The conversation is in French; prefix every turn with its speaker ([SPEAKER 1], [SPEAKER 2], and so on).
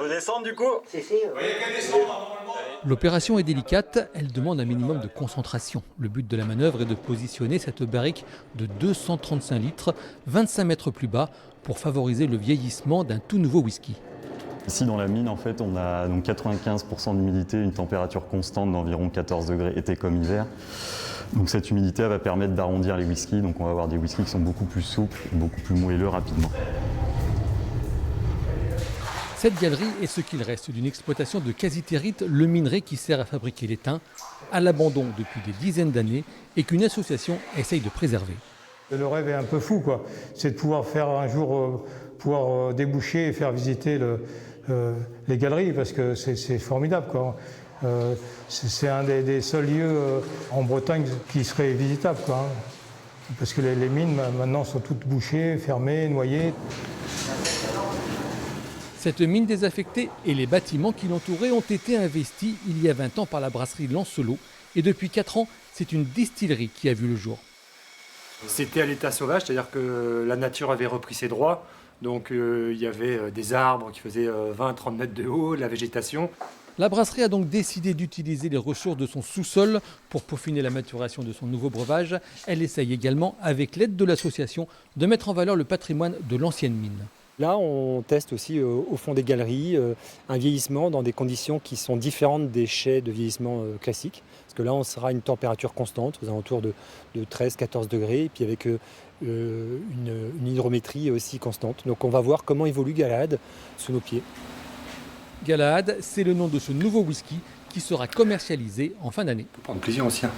[SPEAKER 1] peut descendre du coup.
[SPEAKER 2] L'opération est délicate, elle demande un minimum de concentration. Le but de la manœuvre est de positionner cette barrique de 235 litres, 25 mètres plus bas, pour favoriser le vieillissement d'un tout nouveau whisky.
[SPEAKER 3] Ici dans la mine, en fait, on a donc 95% d'humidité, une température constante d'environ 14 degrés été comme hiver. Donc cette humidité elle va permettre d'arrondir les whiskies, donc on va avoir des whiskies qui sont beaucoup plus souples, beaucoup plus moelleux rapidement.
[SPEAKER 2] Cette galerie est ce qu'il reste d'une exploitation de casitérite, le minerai qui sert à fabriquer l'étain, à l'abandon depuis des dizaines d'années et qu'une association essaye de préserver.
[SPEAKER 4] Le rêve est un peu fou, quoi. C'est de pouvoir faire un jour déboucher et faire visiter les galeries, parce que c'est formidable, quoi. C'est un des seuls lieux en Bretagne qui serait visitable, quoi. Parce que les mines maintenant sont toutes bouchées, fermées, noyées.
[SPEAKER 2] Cette mine désaffectée et les bâtiments qui l'entouraient ont été investis il y a 20 ans par la brasserie Lancelot. Et depuis 4 ans, c'est une distillerie qui a vu le jour.
[SPEAKER 5] C'était à l'état sauvage, c'est-à-dire que la nature avait repris ses droits. Donc il y avait des arbres qui faisaient 20-30 mètres de haut, de la végétation.
[SPEAKER 2] La brasserie a donc décidé d'utiliser les ressources de son sous-sol pour peaufiner la maturation de son nouveau breuvage. Elle essaye également, avec l'aide de l'association, de mettre en valeur le patrimoine de l'ancienne mine.
[SPEAKER 5] Là, on teste aussi au fond des galeries un vieillissement dans des conditions qui sont différentes des chais de vieillissement classiques. Parce que là, on sera à une température constante, aux alentours de 13-14 degrés, et puis avec une hydrométrie aussi constante. Donc on va voir comment évolue Galahad sous nos pieds.
[SPEAKER 2] Galahad, c'est le nom de ce nouveau whisky qui sera commercialisé en fin d'année.
[SPEAKER 5] On peut prendre plaisir aussi. Hein.